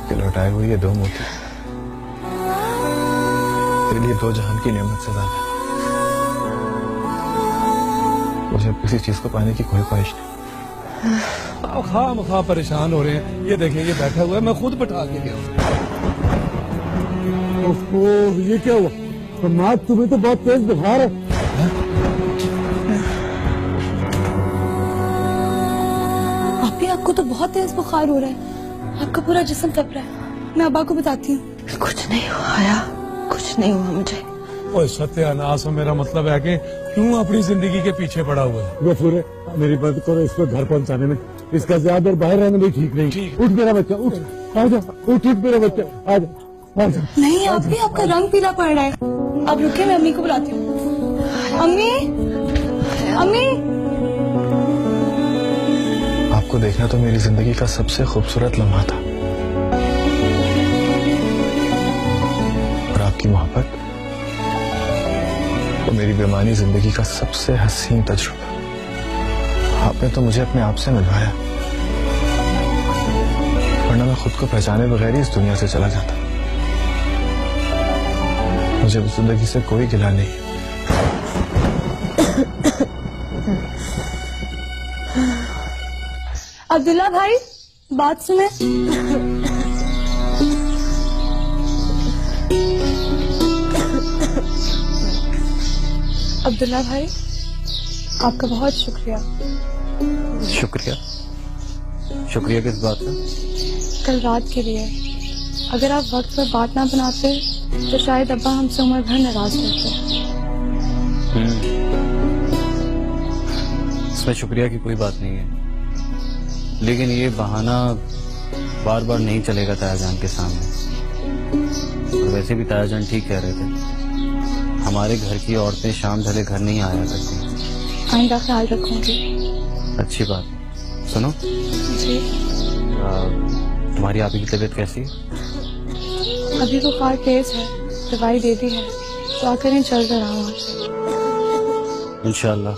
आपके लौटाए हुए ये 2 मोती तेरे लिए 2 जहान की नेमत से ज्यादा। मुझे किसी चीज को पाने की कोई ख्वाहिश नहीं। आप खामखा परेशान हो रहे हैं। ये देखें, ये बैठा हुआ है, मैं खुद बैठा के गया। ये क्या हुआ? तो तुम्हें तो बहुत तेज बुखार है। आपको तो बहुत तेज बुखार हो रहा है, आपका पूरा जिस्म तप रहा है। मैं अब्बा को बताती हूँ। कुछ नहीं हुआ आया, कुछ नहीं हुआ मुझे। ओए सत्यानाश, मेरा मतलब है कि क्यों अपनी जिंदगी के पीछे पड़ा हुआ है। गफूर, मेरी मदद करो इसको घर पहुंचाने में। इसका ज्यादा देर बाहर रहना भी ठीक नहीं। उठ मेरा बच्चा, उठ, आजा, उठ मेरा बच्चा, आजा, आजा। नहीं, आप भी, आपका रंग पीला पड़ रहा है। आप रुके, मैं अम्मी को बुलाती हूँ। अम्मी, अम्मी। आपको देखना तो मेरी जिंदगी का सबसे खूबसूरत लम्हा था, और आपकी मोहब्बत तो मेरी बेमानी जिंदगी का सबसे हसीन तजुर्बा। आपने तो मुझे अपने आप से मिलवाया, वरना मैं खुद को पहचाने बगैर ही इस दुनिया से चला जाता। मुझे इस जिंदगी से कोई गिला नहीं। अब्दुल्ला भाई, बात सुने। अब्दुल्ला भाई, आपका बहुत शुक्रिया। शुक्रिया? शुक्रिया किस बात का? कल रात के लिए। अगर आप वक्त पर बात ना बनाते तो शायद अब्बा हमसे उम्र भर नाराज होते। इसमें शुक्रिया की कोई बात नहीं है, लेकिन ये बहाना बार बार नहीं चलेगा तायाजान के सामने। और वैसे भी तायाजान ठीक कह रहे थे, हमारे घर की औरतें शाम ढले घर नहीं आया करती। आइंदा ख्याल रखूंगी। अच्छी बात। सुनो जी। तुम्हारी आपी की तबीयत कैसी है? अभी बुखार तेज है, दवाई दे दी है, तो आकर चल रहा हूँ। इंशाल्लाह।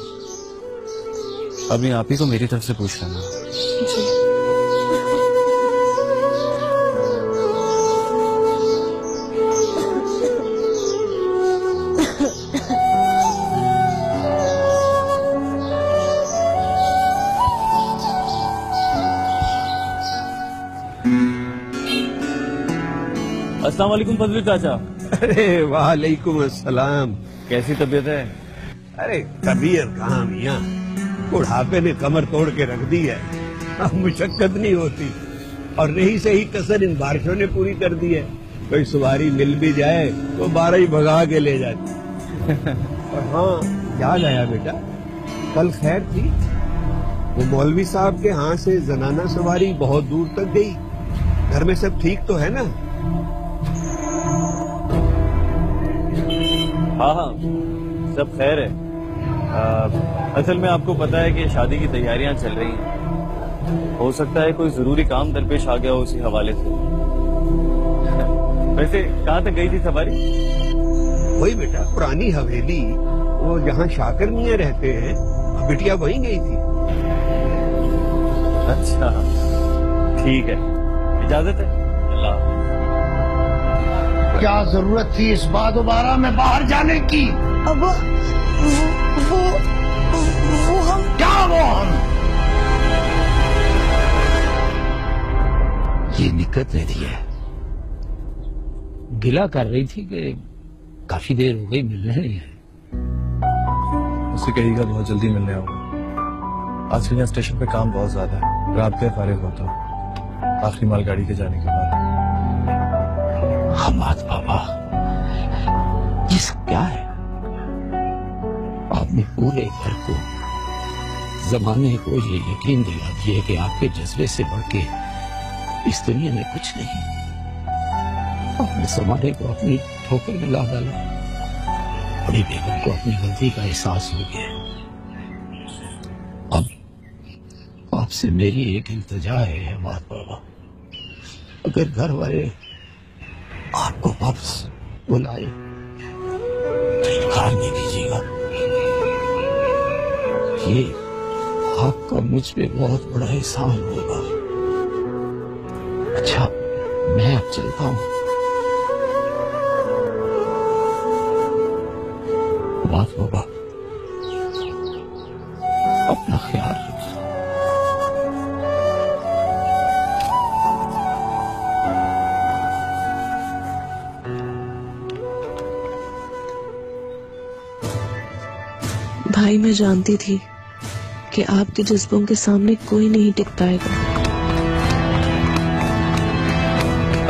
अभी आप ही को मेरी तरफ से पूछ लेना। जी। अस्सलाम वालेकुम फजल चाचा। अरे वालेकुम अस्सलाम। कैसी तबीयत है? अरे तबीयत कहाँ मियाँ, बुढ़ापे ने कमर तोड़ के रख दी है। अब मुशक्कत नहीं होती, और रही सही कसर इन बारिशों ने पूरी कर दी है। कोई सवारी मिल भी जाए तो 12 ही भगा के ले जाती। और हाँ, याद आया बेटा, कल खैर थी। वो मौलवी साहब के यहाँ से जनाना सवारी बहुत दूर तक गई। घर में सब ठीक तो है ना? हाँ हाँ, सब खैर है। असल में आपको पता है कि शादी की तैयारियां चल रही हैं। हो सकता है कोई जरूरी काम दरपेश आ गया हो उसी हवाले से। वैसे कहाँ तक गई थी सवारी? वही बेटा, पुरानी हवेली, वो जहाँ शाकर मियाँ रहते हैं, बिटिया वहीं गई थी। अच्छा, ठीक है, इजाजत है। अल्लाह। क्या जरूरत थी इस बार दोबारा में बाहर जाने की? अब वो हम क्या वो हम? ये निकट रहती है, गिला कर रही थी कि काफी देर हो गई मिलने नहीं है। उसे कहिएगा बहुत जल्दी मिलने आऊंगा। आज यहाँ स्टेशन पे काम बहुत ज्यादा है, रात के फारिग होता हूँ आखिरी मालगाड़ी के जाने के बाद। हमाद बाबा, ये सब क्या है? आपने पूरे घर को, जमाने को ये यकीन दिला दिया कि आपके जज्बे से बढ़ के इस दुनिया में कुछ नहीं। आपने जमाने को अपनी ठोकर में ला डाला। बड़ी बेगम को अपनी गलती का एहसास हो गया। अब आपसे मेरी एक इल्तिजा है हमाद बाबा, अगर घर वाले आपको वापस बुलाए तो इनकार नहीं कीजिएगा। ये आपका मुझ पे बहुत बड़ा एहसान होगा। अच्छा, मैं अब चलता हूँ। बाबा अपना ख्याल रखना। भाई, मैं जानती थी कि आपके जज्बों के सामने कोई नहीं टिक पाएगा।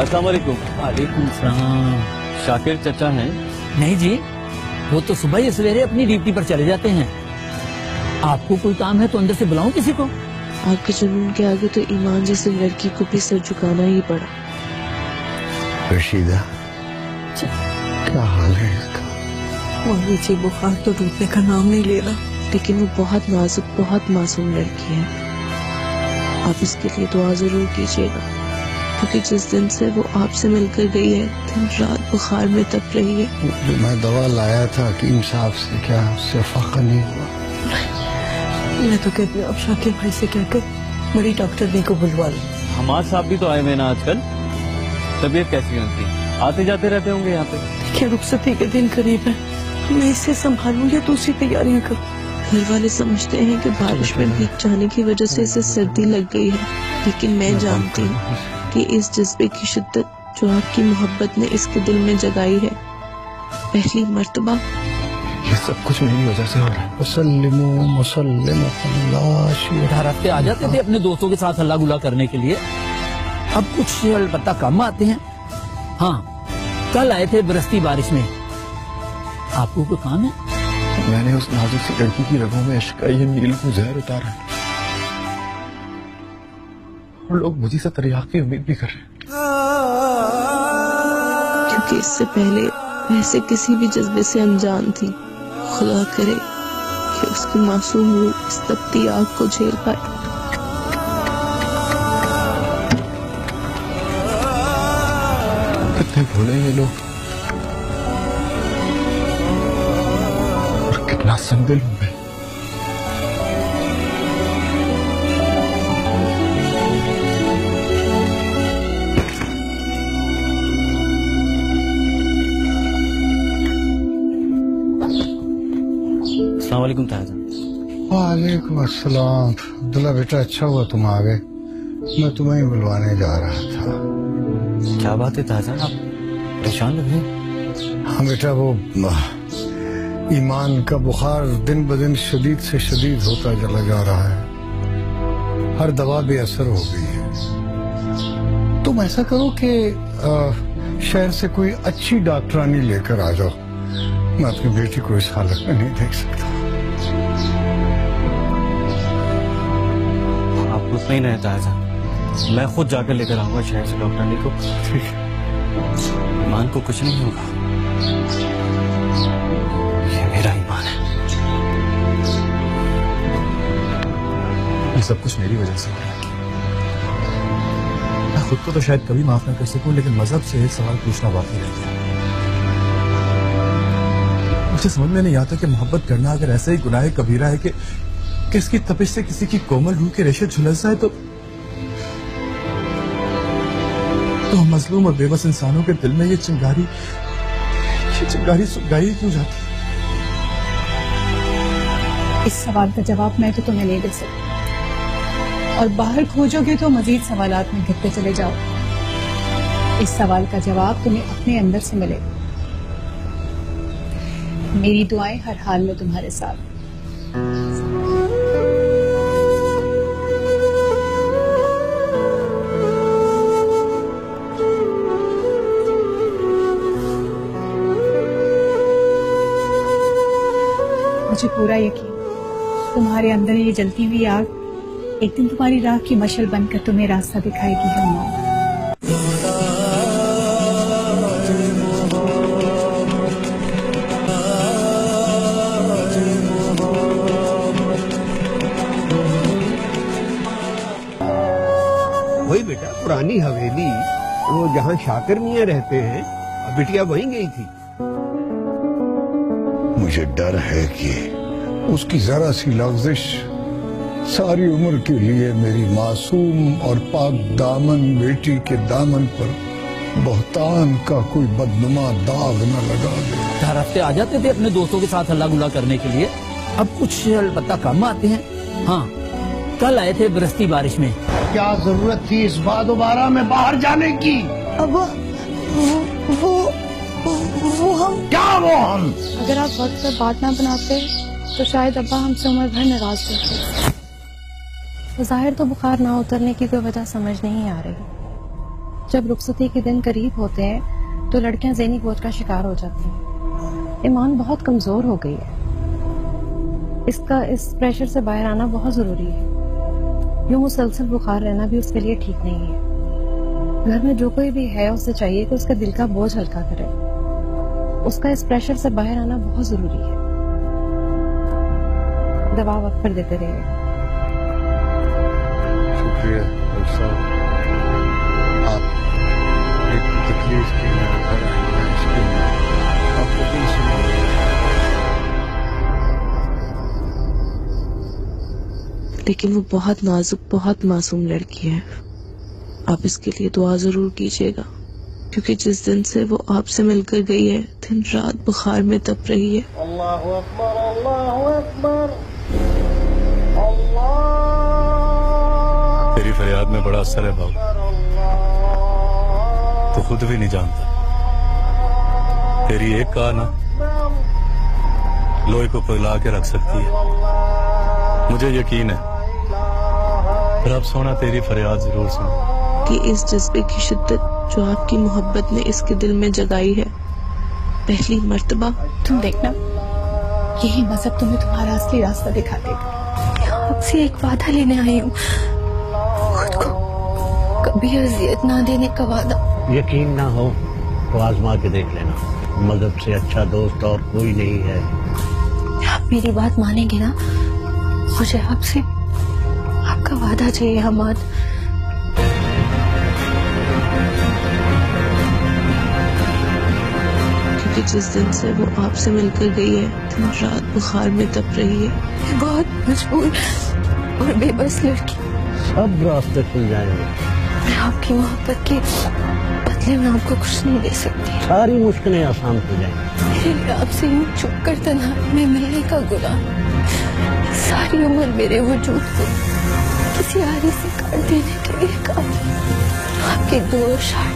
अस्सलाम वालेकुम। वालेकुम सलाम। शाकिर चचा हैं? नहीं जी, वो तो सुबह ही सवेरे अपनी ड्यूटी पर चले जाते हैं। आपको कोई काम है तो अंदर से बुलाऊं किसी को? आपके जुनून के आगे तो ईमान जैसी लड़की को भी सर झुकाना ही पड़ा। रशीदा, क्या हाल है इसका? मम्मी जी, बुखार तो टूटने का नाम नहीं ले रहा, लेकिन वो बहुत नाजुक, बहुत मासूम लड़की है। आप इसके लिए दुआ जरूर कीजिएगा, क्योंकि जिस दिन से वो आपसे मिलकर गई है, दिन रात बुखार में तप रही है। जो मैं दवा लाया था हकीम साहब से, क्या उससे फाका नहीं हुआ? मैं तो कहती हूँ आप शाकिर भाई से कहकर बड़ी डॉक्टर ने को बुलवा लो। हमारे साहब भी तो आए हुए ना आजकल। तबीयत कैसी है उनकी? आते जाते रहते होंगे यहाँ पे? देखिए, रुखसती के दिन करीब है, मैं इसे संभालूं या दूसरी तैयारियां करूं। घर वाले समझते हैं कि बारिश में भीग जाने की वजह से इसे सर्दी लग गई है, लेकिन मैं जानती हूँ कि इस जज्बे की शिद्दत जो आपकी मोहब्बत ने इसके दिल में जगाई है, पहली मर्तबा ये सब कुछ मेरी वजह से हो रहा है। घर हफ्ते आ जाते थे अपने दोस्तों के साथ हल्ला गुला करने के लिए, अब कुछ अलबत्ता कम आते हैं। हाँ, कल आए थे बरसती बारिश में। आपको कोई काम है? मैंने उस नाजुक सी लड़की की रगों में इश्क का ये नील को जहर उतारा है, और लोग मुझे से तरियाक की उम्मीद भी कर रहे हैं। क्योंकि इससे पहले वैसे किसी भी जज्बे से अनजान थी। खुदा करे कि उसकी मासूम रूह इस तपती आग को झेल पाए। कितने भोले ये लोग, और कितना संदिल हूं मैं। अस्सलाम वालेकुम ताज़ा। वालेकुम अस्सलाम। अब्दुल्ला बेटा, अच्छा हुआ तुम आ गए, मैं तुम्हें ही बुलवाने जा रहा था। क्या बात है ताज़ा, आप परेशान लग रहे हैं? हाँ बेटा, वो ईमान का बुखार दिन ब दिन शदीद से शदीद होता चला जा रहा है, हर दवा बेअसर हो गई है। तुम ऐसा करो कि शहर से कोई अच्छी डॉक्टरानी लेकर आ जाओ, मैं अपनी बेटी को इस हालत में नहीं देख सकता। आप उसमें ही नहीं ताज़ा, मैं खुद जाकर लेकर आऊंगा शहर से डॉक्टरानी को। ठीक है। ईमान को कुछ नहीं होगा, ये मेरा ईमान है। ये सब कुछ मेरी वजह से हो रहा है। मैं खुद को तो शायद कभी माफ ना कर सकूं, लेकिन मजहब से एक सवाल पूछना बाकी रह गया। मुझे समझ में नहीं आता कि मोहब्बत करना अगर ऐसा ही गुनाह कबीरा है कि इसकी तपिश से किसी की कोमल रूह के रेशे झुलस जाए, तो हम मजलूम और बेबस इंसानों के दिल में ये चिंगारी सुलगाई क्यों जाती है? इस सवाल का जवाब मैं तो तुम्हें नहीं दे सकती, और बाहर खोजोगे तो मजीद सवालात में घिरते चले जाओ। इस सवाल का जवाब तुम्हें अपने अंदर से मिलेगा। मेरी दुआएं हर हाल में तुम्हारे साथ। मुझे पूरा यकीन, तुम्हारे अंदर ये जलती हुई आग एक दिन तुम्हारी राह की मशल बनकर तुम्हें रास्ता दिखाएगी। हम वही बेटा, पुरानी हवेली, वो जहाँ शाकिर मियां रहते हैं, अब बिटिया वहीं गई थी। मुझे डर है कि उसकी जरा सी लफ्जिश सारी उम्र के लिए मेरी मासूम और पाक दामन बेटी के दामन पर बहुतान का कोई बदनुमा दाग न लगा दे। हर हफ्ते आ जाते थे अपने दोस्तों के साथ हल्ला गुला करने के लिए, अब कुछ अलबत्ता कम आते हैं। हाँ, कल आए थे बरसती बारिश में। क्या जरूरत थी इस बार दोबारा में बाहर जाने की? अब वो हम क्या वो हम? अगर आप वक्त पर बात ना बनाते तो शायद अब्बा हमसे उम्र भर नाराज होते। जाहिर तो बुखार ना उतरने की कोई वजह समझ नहीं आ रही। जब रुखसती के दिन करीब होते हैं तो लड़कियां ज़हनी बोझ का शिकार हो जाती हैं। ईमान बहुत कमजोर हो गई है। इस प्रेशर से बाहर आना बहुत जरूरी है। यूं मुसलसल बुखार रहना भी उसके लिए ठीक नहीं है। घर में जो कोई भी है उसे चाहिए कि उसका दिल का बोझ हल्का करे। उसका इस प्रेशर से बाहर आना बहुत जरूरी है। दवा वक्त पर देते रहिए। शुक्रिया डॉक्टर साहब, आप एक तकलीफ की मेरे घर आए हैं, इसके लिए आपको दिल से लेकिन वो बहुत नाजुक, बहुत मासूम लड़की है। आप इसके लिए दुआ जरूर कीजिएगा, क्योंकि जिस दिन से वो आपसे मिलकर गई है दिन रात बुखार में तप रही है। अल्लाहु अकबर, अल्लाहु अकबर, तेरी फरियाद में बड़ा असर है बाबू, तो खुद भी नहीं जानता। तेरी एक कहा ना लोहे को पिघला के रख सकती है। मुझे यकीन है रब सोना तेरी फरियाद जरूर सुन। कि इस जज्बे की शिद्दत जो आपकी मोहब्बत ने इसके दिल में जगाई है, पहली मर्तबा। तुम देखना, यही मजहब तुम्हें तुम्हारा असली रास्ता दिखा देगा। आपसे एक वादा लेने आई हूँ, खुद को कभी अजियत ना देने का वादा। यकीन ना हो तो आजमा के देख लेना। मजहब से अच्छा दोस्त और कोई नहीं है। आप मेरी बात मानेंगे ना? मुझे आपसे आपका वादा चाहिए हमाद। क्योंकि जिस दिन से वो आपसे मिलकर गई है दिन रात बुखार में तप रही है। मैं बहुत मजबूर और बेबस लड़की, सब रास्ते खुल जाएंगे। मैं आपकी मोहब्बत के बदले में आपको कुछ नहीं दे सकती। सारी मुश्किलें आसान हो जाएंगी। मेरे लिए आपसे यूं छुप कर तन्हाई में मिलने का गुनाह सारी उम्र मेरे वजूद को किसी आरी से काट देने के लिए काफी। आपके दो इशारे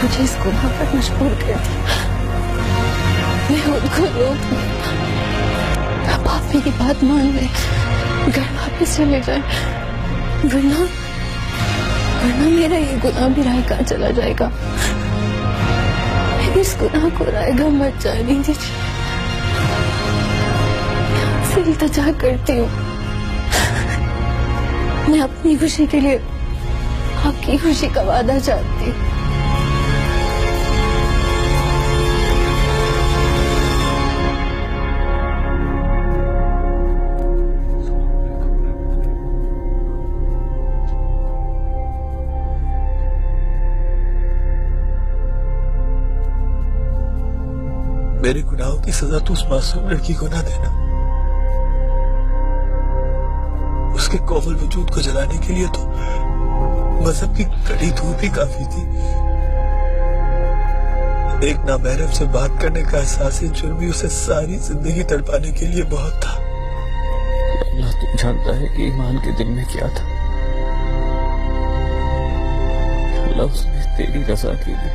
मुझे इस गुनाह पर मजबूर कर दिया। मैं उनको रोक नहीं पाई। अब आप मेरी बात मान ले, घर वापस चले जाए, वरना मेरा ये गुनाह भी राय कहाँ चला जाएगा। इस गुनाह को रायगा मत जाने दीजिए। आपसे इल्तिजा करती हूँ, मैं अपनी खुशी के लिए आपकी खुशी का वादा चाहती हूँ। मेरे गुनाहों की सजा तो उस मासूम लड़की को ना देना। उसके कोमल वजूद को जलाने के लिए तो मजहब की कड़ी धूप ही काफी थी। एक नामहरम से बात करने का एहसास जुर्म भी उसे सारी जिंदगी तड़पाने के लिए बहुत था। अल्लाह तू जानता है कि ईमान के दिल में क्या था। अल्लाह उसने तेरी रजा के लिए,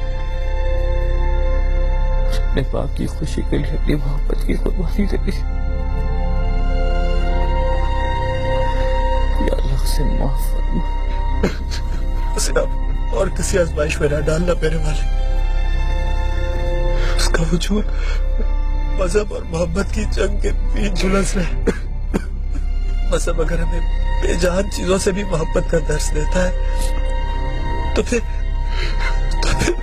अपने बाप की खुशी के लिए अपनी मोहब्बत की कुर्बानी दे दी। या अल्लाह उसे माफ फरमा। उसे अब और किसी आजमाइश में ना डालना मेरे वाले। उसका वजूद मजहब और मोहब्बत की जंग के बीच झुलस रहे। मजहब अगर हमें बेजान चीजों से भी मोहब्बत का दर्स देता है तो फिर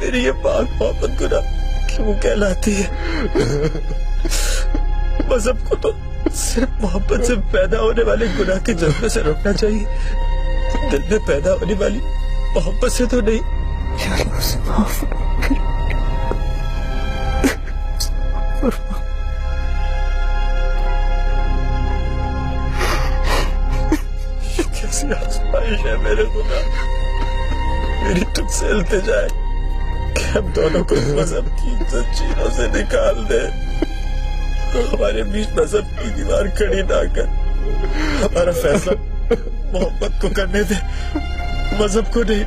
मेरी ये पाक मोहब्बत गुनाह क्यों कहलाती है? मजहब को तो सिर्फ मोहब्बत से पैदा होने वाले गुनाह के जज्बे से रोकना चाहिए, दिल में पैदा होने वाली मोहब्बत से तो नहीं। कैसी आजमाइश है मेरे गुनाह, मेरी तुझसे इल्तिजा है हम दोनों को मजहब की जंजीरों से निकाल दे, हमारे बीच मजहब की दीवार खड़ी ना कर, हमारा फैसला मोहब्बत को करने दे, मजहब को नहीं।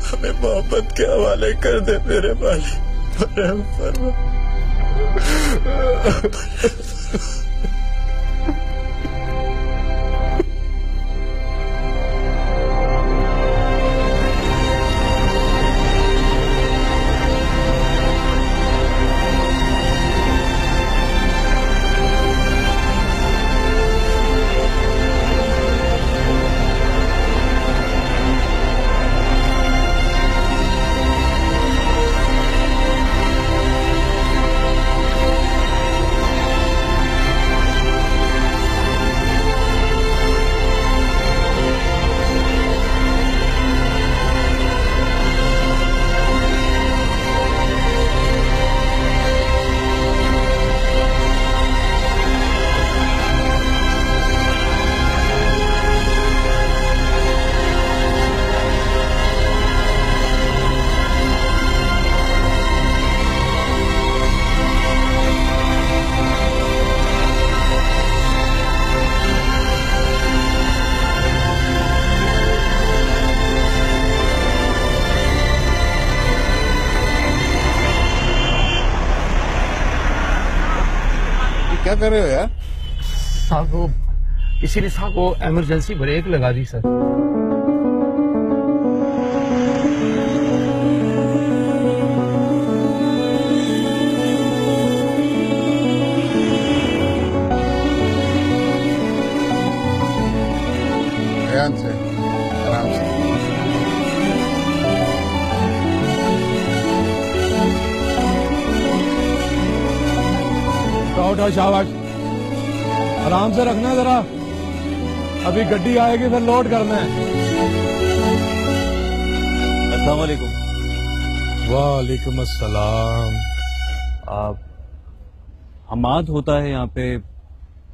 हमें मोहब्बत के हवाले कर दे मेरे मालिक, रहम फरमा। क्या कर रहे हो यार? साहब वो इसीलिए साहब वो इमरजेंसी ब्रेक लगा दी सर। ध्यान से, आराम से। उठा शाबाश, आराम से रखना जरा, अभी गड्डी आएगी फिर लोड करना है। अस्सलाम वालेकुम। वालेकुम अस्सलाम। आप हमाद होता है यहाँ पे,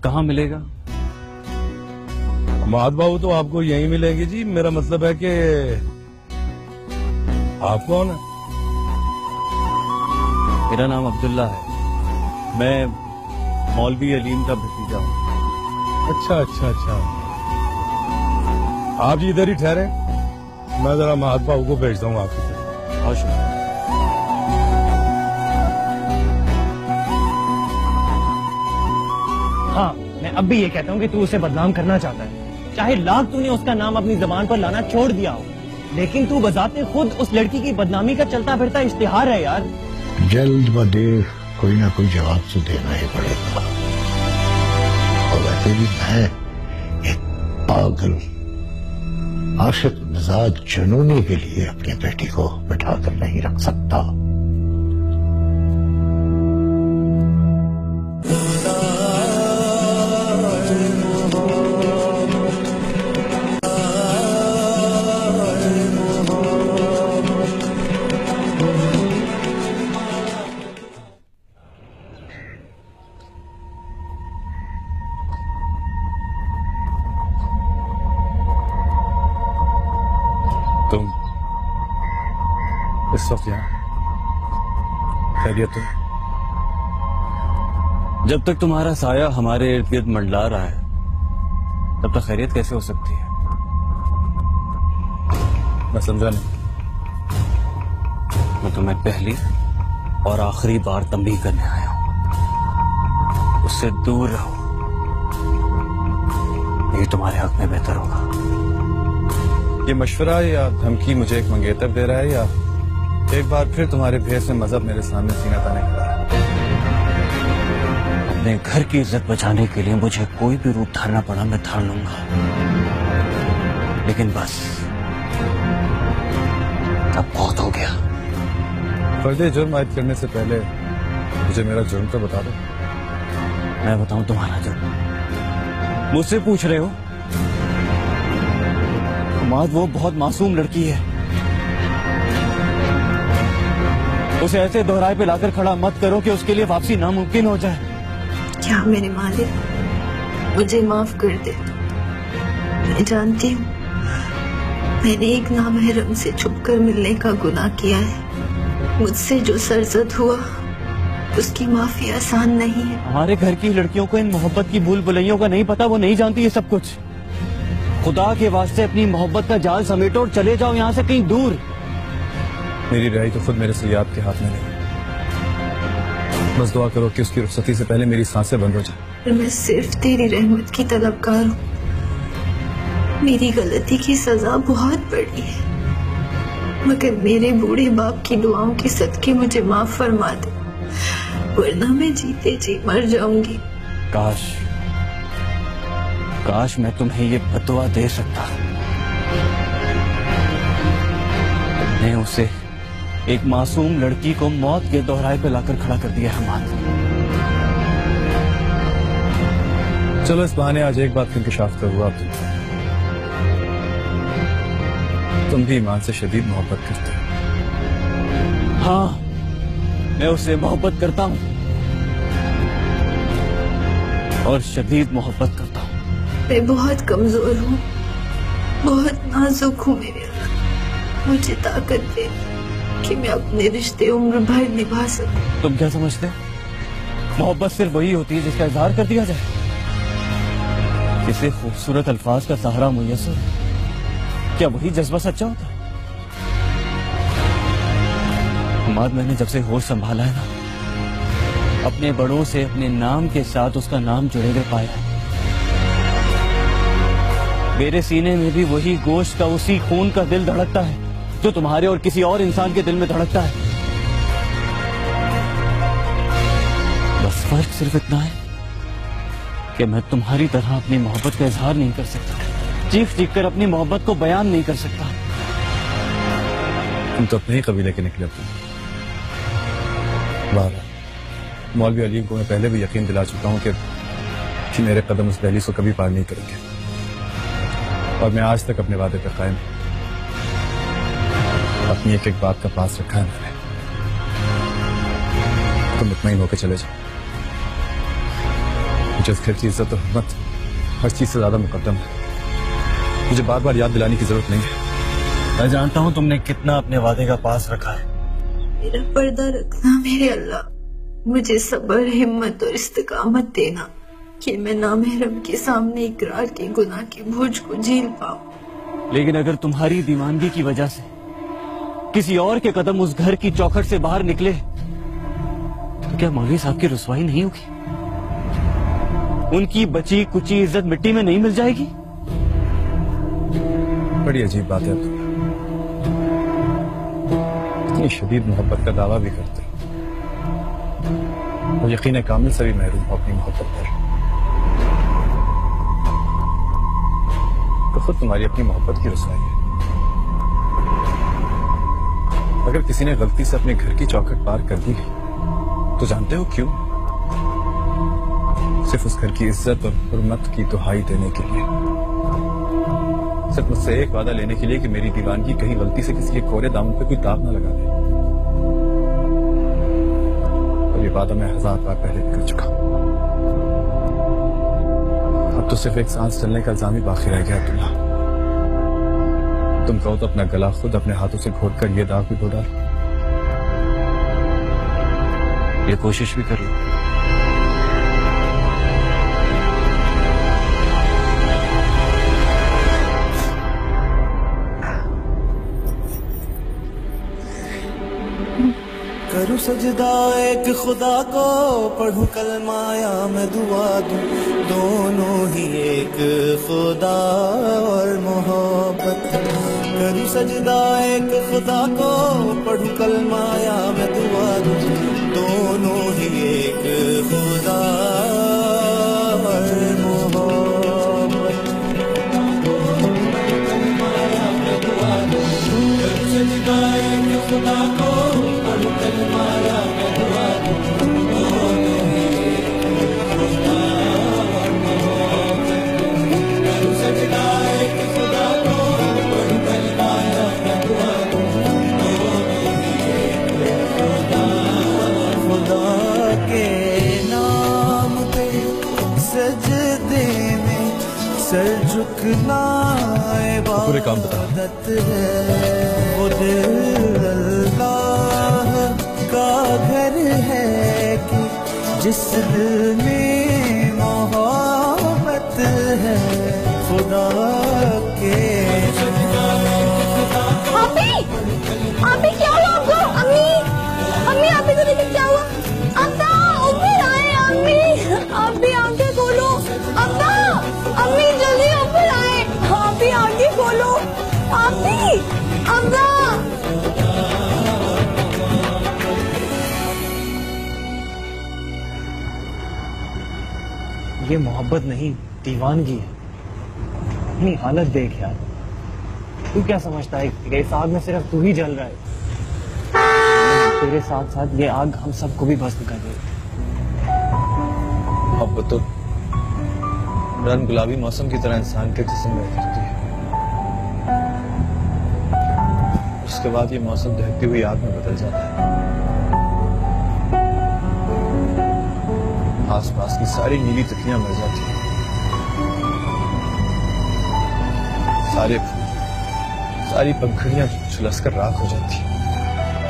कहाँ मिलेगा? हमाद बाबू तो आपको यहीं मिलेंगे जी। मेरा मतलब है कि आप कौन है? मेरा नाम अब्दुल्ला है, मैं मौलवी अलीम का भतीजा हूँ। अच्छा अच्छा अच्छा, आप जी इधर ही ठहरे, मैं जरा महाद बाबू को भेजता हूँ आपकी तरफ। बहुत शुक्रिया। हाँ, मैं अब भी ये कहता हूँ कि तू उसे बदनाम करना चाहता है। चाहे लाख तूने उसका नाम अपनी जबान पर लाना छोड़ दिया हो, लेकिन तू बजाते खुद उस लड़की की बदनामी का चलता फिरता इश्तिहार है यार। जल्द व देर कोई ना कोई जवाब तो देना ही पड़ेगा। और वैसे भी मैं एक पागल आशिक मिजाज जुनूनी के लिए अपनी बेटी को बैठा कर नहीं रख सकता। तुम इस वक्त यहाँ खैरियत हो? जब तक तुम्हारा साया हमारे इर्द गिर्द मंडला रहा है, तब तक खैरियत कैसे हो सकती है? मैं समझा नहीं। मैं तुम्हें पहली और आखिरी बार तंबीह करने आया हूं, उससे दूर रहो, ये तुम्हारे हक में बेहतर होगा। ये मशवरा या धमकी मुझे एक मंगेतर दे रहा है, या एक बार फिर तुम्हारे भेस में मजहब मेरे सामने सीना ताने खड़ा है? अपने घर की इज्जत बचाने के लिए मुझे कोई भी रूप धारना पड़ा मैं धार लूंगा, लेकिन बस अब बहुत हो गया। फर्दे जुर्म आयद करने से पहले मुझे मेरा जुर्म तो बता दो। मैं बताऊं तुम्हारा जुर्म? मुझसे पूछ रहे हो? हमाद वो बहुत मासूम लड़की है, उसे ऐसे दोहराए पे लाकर खड़ा मत करो कि उसके लिए वापसी नामुमकिन हो जाए। क्या मेरे मालिक मुझे माफ कर दे। मैं जानती हूँ मैंने एक नामहरम से छुपकर मिलने का गुनाह किया है, मुझसे जो सरजद हुआ उसकी माफी आसान नहीं है। हमारे घर की लड़कियों को इन मोहब्बत की भूल भुलैयों का नहीं पता, वो नहीं जानती ये सब कुछ। खुदा के वास्ते अपनी मोहब्बत का जाल समेटो और चले जाओ यहाँ से कहीं दूर। मेरी रिहाई तो खुद मेरे सयाद के हाथ में नहीं। बस दुआ करो कि उसकी रुखसती से पहले मेरी सांसें बंद हो जाए। मैं सिर्फ तेरी रहमत की तलबगार हूँ। मेरी गलती की सजा बहुत बड़ी है, मगर मेरे बूढ़े बाप की दुआओं के सदके मुझे माफ फरमा दे, वरना मैं जीते जी मर जाऊंगी। काश मैं तुम्हें ये बदुआ दे सकता। तुमने उसे एक मासूम लड़की को मौत के दोहराए पे लाकर खड़ा कर दिया हमाद। चलो इस बहाने आज एक बात इंकशाफ तो हुआ, तुम भी ईमान से शदीद मोहब्बत करते हो। हाँ, मैं उससे मोहब्बत करता हूँ और शदीद मोहब्बत करता हूँ। मैं बहुत कमजोर हूँ, बहुत नाजुक हूँ मेरे अल्लाह। मुझे ताकत दे कि मैं अपने रिश्ते उम्र भर निभा सकूं। तुम क्या समझते हो? मोहब्बत सिर्फ वही होती है जिसका इजहार कर दिया जाए, किसी खूबसूरत अल्फाज का सहारा मुयस्सर। क्या वही जज्बा सच्चा होता है? हमाद, मैंने जब से होश संभाला है ना, अपने बड़ों से अपने नाम के साथ उसका नाम जुड़े हुए पाया है। मेरे सीने में भी वही गोश्त का, उसी खून का दिल धड़कता है जो तुम्हारे और किसी और इंसान के दिल में धड़कता है। बस फर्क सिर्फ इतना है कि मैं तुम्हारी तरह अपनी मोहब्बत का इजहार नहीं कर सकता, चीख चीख कर अपनी मोहब्बत को बयान नहीं कर सकता। तुम तो अपने ही कबीले के निकले तुम। मौलवी अली को मैं पहले भी यकीन दिला चुका हूं कि मेरे कदम उस दहलीज को कभी पार नहीं करेंगे, और मैं आज तक अपने वादे पर कायम हूं। अपनी एक एक बात का पास रखा है मैंने। तुम मुतमईन होकर चले जाओ। मुझे इस घर की इज्जत और हिम्मत हर चीज से ज्यादा मुकद्दम है। मुझे बार बार याद दिलाने की जरूरत नहीं है। मैं जानता हूं तुमने कितना अपने वादे का पास रखा है। मेरा पर्दा रखना मेरे अल्लाह। मुझे सब्र, हिम्मत और इस्तिकामत देना कि मैं नामहरम के सामने इकरार के गुनाह के बोझ को झेल पाऊं। लेकिन अगर तुम्हारी दीवानगी की वजह से किसी और के कदम उस घर की चौखट से बाहर निकले तो क्या मौलवी साहब की रुसवाई नहीं होगी? उनकी बची कुची इज्जत मिट्टी में नहीं मिल जाएगी? बड़ी अजीब बात है। इतनी शदीद मोहब्बत का दावा भी करते हो और यकीन कामिल से भी महरूम हो अपनी मोहब्बत पर। तो खुद तुम्हारी अपनी मोहब्बत की रुसवाई है। अगर किसी ने गलती से अपने घर की चौखट पार कर दी तो जानते हो क्यों? सिर्फ उस घर की इज्जत और हुर्मत की दुहाई देने के लिए, सिर्फ मुझसे एक वादा लेने के लिए कि मेरी दीवानगी कहीं गलती से किसी के कोरे दामन पे कोई दाग ना लगा दे। और ये वादा मैं 1000 बार पहले भी कर चुका। अब तो सिर्फ एक सांस चलने का इल्जाम ही बाकी रह गया। अब्दुल्ला, तुम कहो तो अपना गला खुद अपने हाथों से घोट कर ये दाग भी धो डालो। ये कोशिश भी कर लो। करूं सजदा एक खुदा को, पढ़ूं कलमाया मैं दुआ दूं, दोनों ही एक खुदा और मोहब्बत। करूं सजदा एक खुदा को, पढ़ूं कलमाया मैं दुआ दूं, दोनों ही एक खुदा और मोहब्बत। करूं सजदा एक खुदा को, माया में दुआ दूं, दोनों ही एक खुदा और मोहब्बत। करूं सजदा एक खुदा को, पढ़ूं कलमाया में दुआ दूं, दोनों ही एक खुदा और खुदा के नाम पे सजदे में सर झुकना पूरे काम बता। वो दिल अल्लाह जिस दिल में मोहब्बत है खुदा के। अम्मी क्या हुआ आपको? अम्मी अम्मी आप इधर देखिए क्या हुआ? अब्बा ऊपर आए अम्मी, आप भी आंखें खोलो। अब्बा अम्मी जल्दी ऊपर आए, आप भी आंखें खोलो। आप भी अब्बा। ये मोहब्बत नहीं दीवानगी है। अपनी हालत देख यार, तू क्या समझता है कि इस आग में सिर्फ तू ही जल रहा है? तेरे साथ साथ ये आग हम सबको भी भस्म कर रही है। मोहब्बत तो रंग गुलाबी मौसम की तरह इंसान के जिस्म में उतरती है, उसके बाद ये मौसम दहकती हुई आग में बदल जाता है। आसपास की सारी नीली तितलियां मर जाती हैं, सारे सारी पंखुड़ियां झुलसकर राख हो जाती हैं।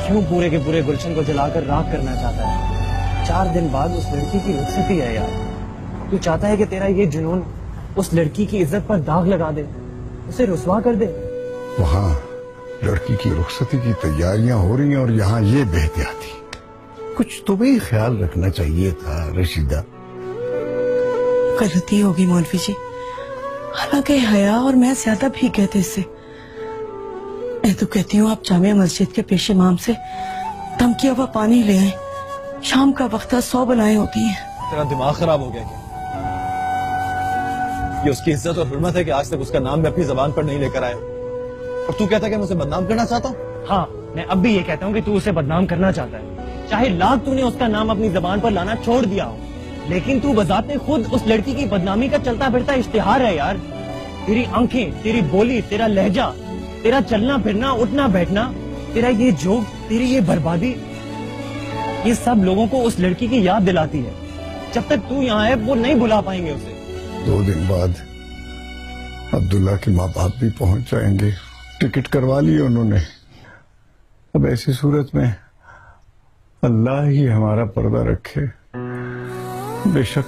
क्यों पूरे के पूरे गुलशन को जलाकर राख करना चाहता है? 4 दिन बाद उस लड़की की रुखसती है यार। तू चाहता है कि तेरा ये जुनून उस लड़की की इज्जत पर दाग लगा दे, उसे रुसवा कर दे। वहाँ लड़की की रुखसती की तैयारियां हो रही हैं और यहाँ ये बेहतियाती। कुछ तुम्हें ख्याल रखना चाहिए था रशीदा। गलती होगी मौलवी जी, हालांकि हया और मैं ज्यादा भीग गए थे इससे। मैं तो कहती हूँ आप जामिया मस्जिद के पेश इमाम से दम किया हुआ पानी ले आए, शाम का वक्त 100 बनाएं होती हैं। तेरा दिमाग खराब हो गया क्या? ये उसकी इज्जत और हुर्मत है कि आज तक उसका नाम मैं अपनी जबान पर नहीं लेकर आया, और तू कहता है कि मैं उसे बदनाम करना चाहता हूँ? हाँ, मैं अब भी ये कहता हूँ कि तू उसे बदनाम करना चाहता है। चाहे लाख तूने उसका नाम अपनी जबान पर लाना छोड़ दिया हो, लेकिन तू बजाते खुद उस लड़की की बदनामी का चलता फिरता इश्तिहार है यार। तेरी आंखें, तेरी बोली, तेरा लहजा, तेरा चलना फिरना, उठना बैठना, तेरा ये जोग, तेरी ये बर्बादी, ये सब लोगों को उस लड़की की याद दिलाती है। जब तक तू यहाँ है वो नहीं भुला पाएंगे उसे। 2 दिन बाद अब्दुल्ला के माँ बाप भी पहुंच जाएंगे, टिकट करवा ली उन्होंने। अब ऐसी सूरत में अल्लाह ही हमारा पर्दा रखे। बेशक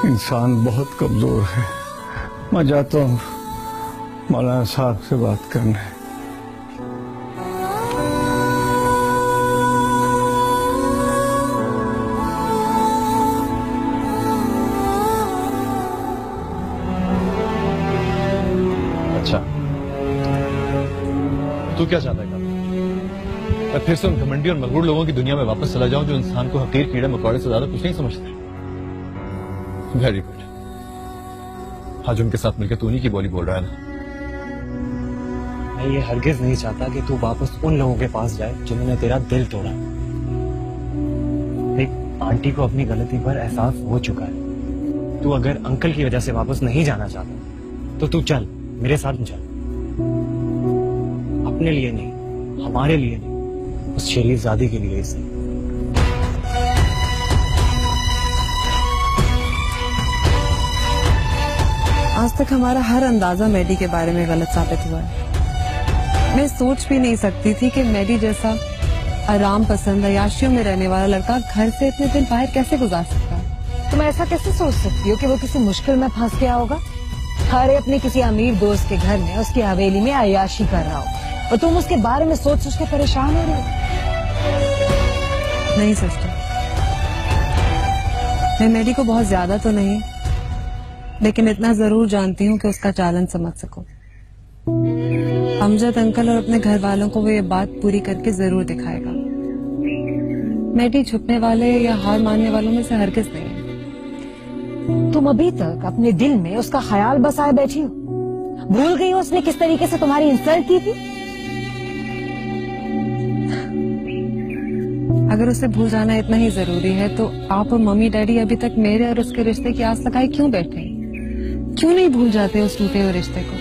इंसान बहुत कमजोर है। मैं जाता हूँ मौलाना साहब से बात करने। अच्छा, तू क्या चाहता है? मैं फिर से उन घमंडी और मगरूर लोगों की दुनिया में वापस चला जाऊं जो इंसान को हकीर कीड़े मकोड़े से ज्यादा कुछ नहीं समझते। Very good. आज उनके साथ मिलकर तू नहीं की बोली बोल रहा है ना? मैं ये हरगिज नहीं चाहता कि तू वापस उन लोगों के पास जाए जिन्होंने तेरा दिल तोड़ा। देख, आंटी को अपनी गलती पर एहसास हो चुका है। तू अगर अंकल की वजह से वापस नहीं जाना चाहता तो तू चल, मेरे साथ चल। अपने लिए नहीं, हमारे लिए नहीं, उस शरीफजादी के लिए सही। आज तक हमारा हर अंदाजा मैडी के बारे में गलत साबित हुआ है। मैं सोच भी नहीं सकती थी कि मैडी जैसा आराम पसंद अयाशियों में रहने वाला लड़का घर से इतने दिन बाहर कैसे गुजार सकता है। तुम ऐसा कैसे सोच सकती हो कि वो किसी मुश्किल में फंस गया होगा? अरे अपने किसी अमीर दोस्त के घर में उसकी हवेली में अयाशी कर रहा हो और तुम उसके बारे में सोच सोच के परेशान हो रही हो। नहीं सिस्टर, मैं मैडी को बहुत ज्यादा तो नहीं, लेकिन इतना जरूर जानती हूँ कि उसका चालन समझ सकूं। अमजद अंकल और अपने घर वालों को वो ये बात पूरी करके जरूर दिखाएगा। मैडी छुपने वाले या हार मानने वालों में से हरगिज नहीं है। तुम अभी तक अपने दिल में उसका ख्याल बसाए बैठी हो। भूल गई हो उसने किस तरीके से तुम्हारी इंसल्ट की थी? अगर उसे भूल जाना इतना ही जरूरी है तो आप और मम्मी डैडी अभी तक मेरे और उसके रिश्ते की आस लगाए क्यों बैठे? क्यों नहीं भूल जाते उस टूटे हुए रिश्ते को?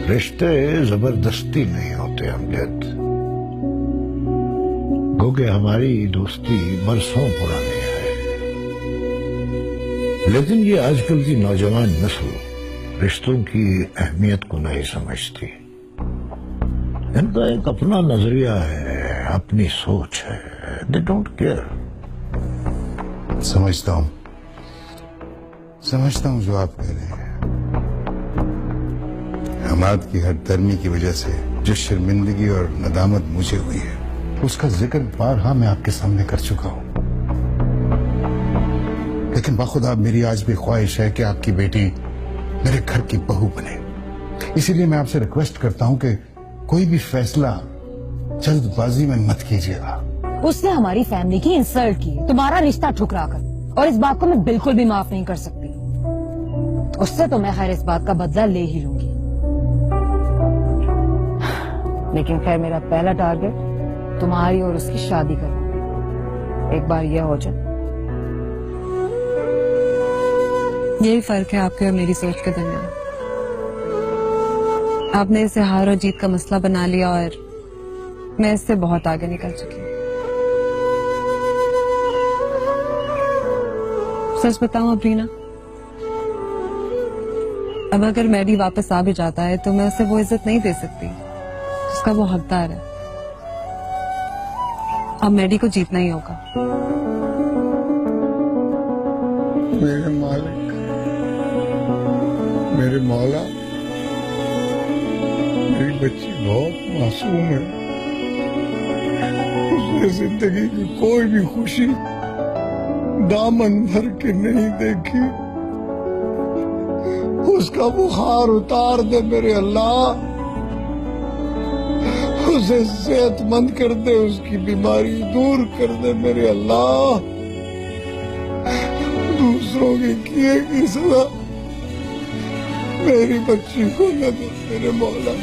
रिश्ते जबरदस्ती नहीं होते अमजद। गोगे हमारी दोस्ती बरसों पुरानी है। लेकिन ये आजकल की नौजवान नस्ल रिश्तों की अहमियत को नहीं समझती। इनका एक अपना नजरिया है, अपनी सोच है। They don't care. समझता हूं जो आप कह रहे हैं। हमाद की हर दर्मी की वजह से जो शर्मिंदगी और नदामत मुझे हुई है, उसका जिक्र बारहा मैं आपके सामने कर चुका हूं। लेकिन बाखुदा मेरी आज भी ख्वाहिश है कि आपकी बेटी मेरे घर की बहू बने। इसीलिए मैं आपसे रिक्वेस्ट करता हूं कि कोई भी फैसला जल्दबाजी में मत कीजिएगा। उसने हमारी फैमिली की इंसल्ट की, तुम्हारा रिश्ता ठुकरा कर, और इस बात को मैं बिल्कुल भी माफ नहीं कर सकती। उससे तो मैं खैर इस बात का बदला ले ही लूंगी, लेकिन खैर मेरा पहला टारगेट तुम्हारी और उसकी शादी करना। एक बार यह हो जाए। यही फर्क है आपके और मेरी सोच के दरमियान। आपने इसे हार और जीत का मसला बना लिया और मैं इससे बहुत आगे निकल चुकी हूँ। सच बताऊं अबरीना, अब अगर मैडी वापस आ भी जाता है तो मैं उसे वो इज्जत नहीं दे सकती जिसका वो हकदार है। अब मैडी को जीतना ही होगा। मेरे मालिक, मेरे मौला, मेरी बच्ची बहुत मासूम है। उसने जिंदगी की कोई भी खुशी दामन भर के नहीं देखी। उसका बुखार उतार दे मेरे अल्लाह, उसे सेहतमंद कर दे, उसकी बीमारी दूर कर दे मेरे अल्लाह। दूसरों के किए की सजा मेरी बच्ची को न दे मेरे मौला।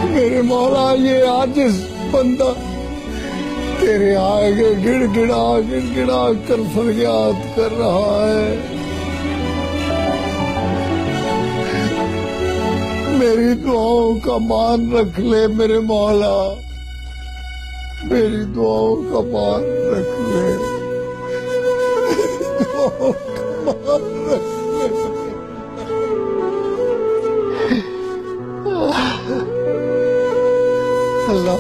मेरे मौला, ये आजिज़ बंदा तेरे आगे गिड़गिड़ा कर फरियाद कर रहा है। मेरी दुआओं का मान रख ले मेरे मौला, मेरी दुआओं का मान रख ले, दुआओं का मान रख ले। अल्लाह,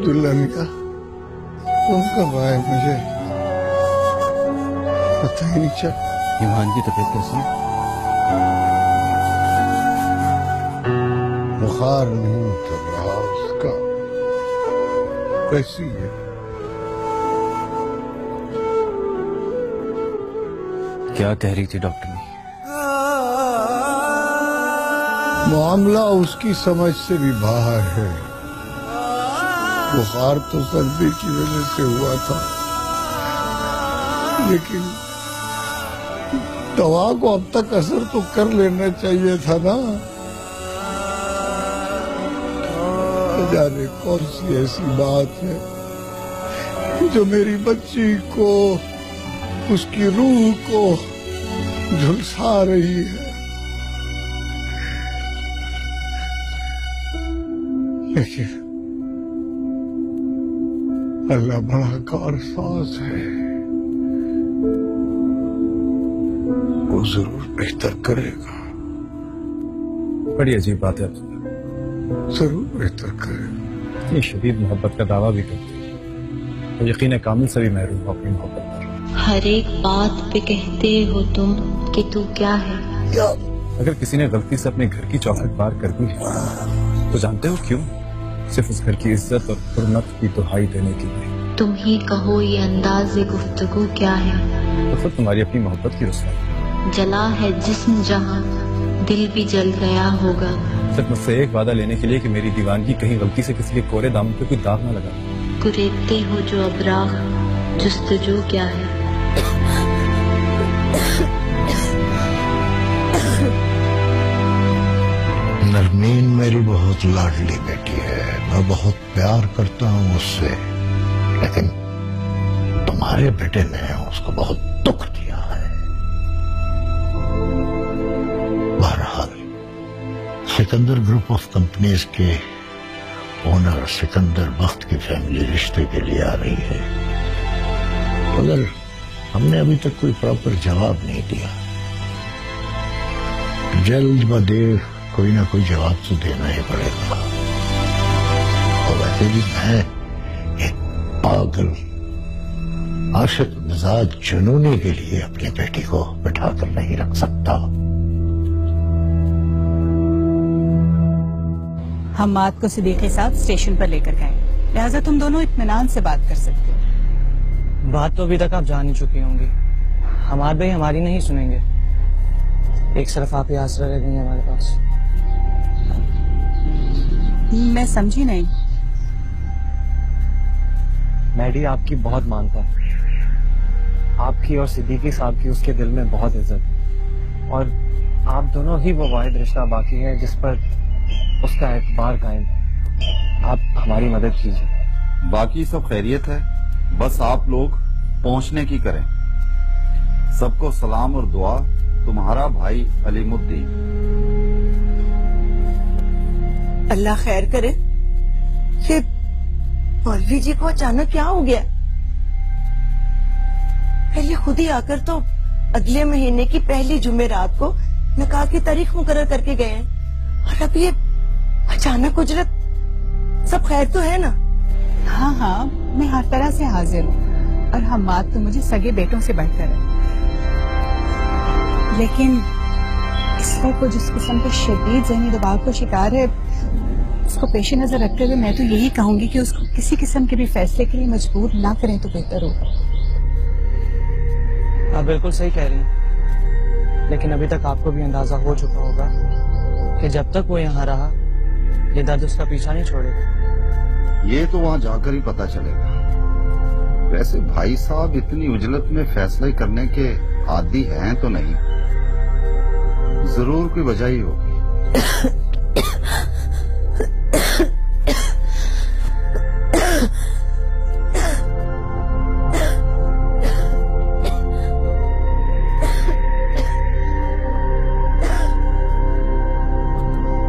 दुल्हनिया कौन कब आए मुझे पता ही नहीं चला। ईमान की तबीयत कैसी है? बुखार नहीं उतर रहा उसका। कैसी है? क्या कह रही थी डॉक्टर ने? मामला उसकी समझ से भी बाहर है। बुखार तो सर्दी की वजह से हुआ था, लेकिन दवा को अब तक असर तो कर लेना चाहिए था ना। जाने कौन सी ऐसी बात है जो मेरी बच्ची को, उसकी रूह को झुलसा रही है। लेकिन अल्लाह बड़ा कारसाज है, वो जरूर बेहतर करेगा। बड़ी अजीब बात है, जरूर बेहतर करेगा। इतनी शदीद मोहब्बत का दावा भी करती है और यकीन कामिल से भी महरूम हो अपनी मोहब्बत पर। हर एक बात पे कहते हो तुम कि तू क्या है। अगर किसी ने गलती से अपने घर की चौखट पार कर दी है तो जानते हो क्यों? सिर्फ उस घर की इज्जत और हुर्मत की दुहाई देने के लिए। तुम ही कहो ये अंदाज़े गुफ्तगू क्या है। तो फिर तुम्हारी अपनी मोहब्बत की रुसवाई। जला है जिस्म जहां, दिल भी जल गया होगा। सिर्फ मुझसे एक वादा लेने के लिए कि मेरी दीवानगी कहीं गलती से किसी के कोरे दामन पे कोई दाग न लगा। कुरेदते हो जो अबराह, जुस्तजू क्या है। नरमीन मेरी बहुत लाडली बेटी है, मैं बहुत प्यार करता हूँ उससे, लेकिन तुम्हारे बेटे ने उसको बहुत दुख दिया है। बहरहाल सिकंदर ग्रुप ऑफ कंपनीज के ओनर सिकंदर बख्त की फैमिली रिश्ते के लिए आ रही है, मगर हमने अभी तक कोई प्रॉपर जवाब नहीं दिया। जल्द ब देर कोई ना कोई जवाब तो देना ही पड़ेगा। और वैसे भी मैं एक पागल आशिक मिजाज जुनूनी के लिए अपनी बेटी को बिठा कर नहीं रख सकता। हम मात को सिद्दीक के साथ स्टेशन पर लेकर गए, लिहाजा तुम दोनों इत्मीनान से बात कर सकते हो। बात तो अभी तक आप जान ही चुकी होंगी। हमारे भाई हमारी नहीं सुनेंगे। एक सिर्फ आप ही आसरा रह गई हमारे पास। मैं समझी नहीं। मैडी आपकी बहुत मानता है, आपकी और सिद्दीकी साहब की उसके दिल में बहुत इज्जत है, और आप दोनों ही वो वाहिद रिश्ता बाकी है जिस पर उसका एतबार कायम है। आप हमारी मदद कीजिए। बाकी सब खैरियत है, बस आप लोग पहुंचने की करें। सबको सलाम और दुआ, तुम्हारा भाई अलीमुद्दीन। अल्लाह खैर करे। ये मौलवी जी को अचानक क्या हो गया? पहले खुद ही आकर तो अगले महीने की पहली जुमेरात को निकाह की तारीख मुकर्रर करके गए हैं, और अब ये अचानक उजरत। सब खैर तो है ना? हाँ हाँ, मैं हर तरह से हाजिर हूँ, और हम्माद तो मुझे सगे बेटों से बढ़कर है। लेकिन इस वक्त वो जिस किस्म के शदीद ज़हनी दबाव का शिकार है, उसको पेश नजर रखते हुए मैं तो यही कहूंगी कि उसको किसी किस्म के भी फैसले के लिए मजबूर ना करें तो बेहतर होगा। आप बिल्कुल सही कह रही हैं, लेकिन अभी तक आपको भी अंदाजा हो चुका होगा कि जब तक वो यहाँ रहा, ये दर्द उसका पीछा नहीं छोड़ेगा। ये तो वहाँ जाकर ही पता चलेगा। वैसे भाई साहब इतनी उजलत में फैसले करने के आदी हैं तो नहीं, जरूर कोई वजह ही होगी।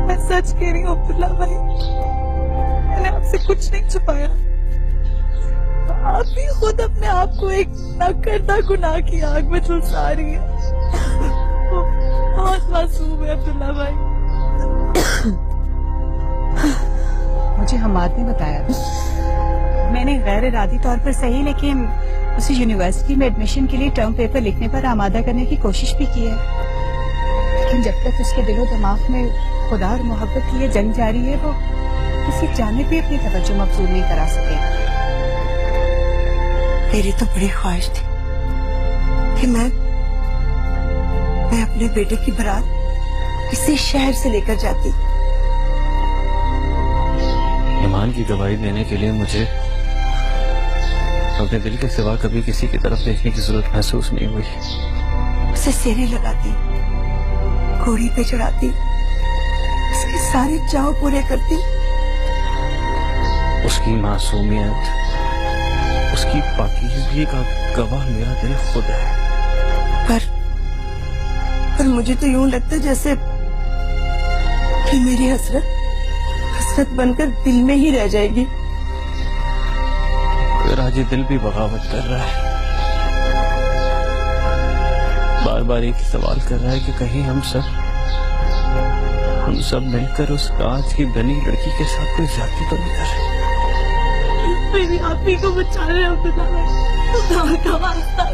मैं सच कह रही हूँ अब्दुल्ला भाई, मैंने आपसे कुछ नहीं छुपाया। आप भी खुद अपने आप को एक नाकर्दा गुनाह की आग में झुलसा रही है। बहुत मासूम है अब्दुल्ला भाई। मुझे हम्माद ने बताया था। मैंने गैर इरादी तौर पर सही, लेकिन उसे यूनिवर्सिटी में एडमिशन के लिए टर्म पेपर लिखने पर आमादा करने की कोशिश भी की है, लेकिन जब तक उसके दिलो दिमाग में खुदा और मोहब्बत के लिए जंग जारी है, वो किसी जाने पे अपनी तवज्जो मबसूल नहीं करा सके। मेरी तो बड़ी ख्वाहिश थी कि मैं अपने बेटे की बारात किसी शहर से लेकर जाती। ईमान की गवाही देने के लिए मुझे अपने दिल के सिवा कभी किसी की तरफ देखने की जरूरत महसूस नहीं हुई। उसे सेरे लगाती, घोड़ी पे चढ़ाती, उसके सारे चाव पूरे करती। उसकी मासूमियत, उसकी पाकीज़गी का गवाह मेरा दिल खुद है। पर मुझे तो यूं लगता जैसे कि मेरी हसरत बनकर दिल में ही रह जाएगी। मेरा आज दिल भी बगावत कर रहा है, बार बार एक ही सवाल कर रहा है कि कहीं हम सब मिलकर उस कांच की बनी लड़की के साथ कोई ज्यादती तो नहीं कर रहे। मेरी आप ही को बचा रहे हो, खुदा का वास्ता।